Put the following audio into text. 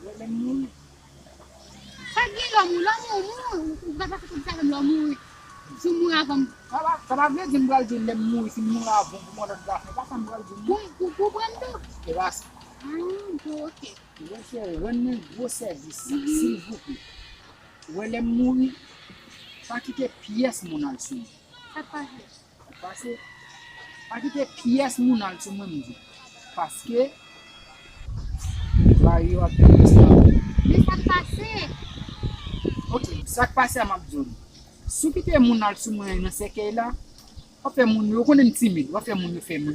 Huele muy. Lagi lamu, berapa kita lamu? Semua akan Kalau dia jembal di lemu, semua bumbu dan gas, kan jembal di buku bantu. gas. Oke. Você rende vos service, s'il vous plaît. Huele muy. Pas quitter pièce mon alsou. Pataje. Parce que pas quitter pièce mon alsou même dit. Parce que va y avoir Mais ça passé. OK, ça passe à ma zone. Si quitter mon alsou moi dans ce cas là, on fait mon yo konnen timid, on fait mon yo fait mon.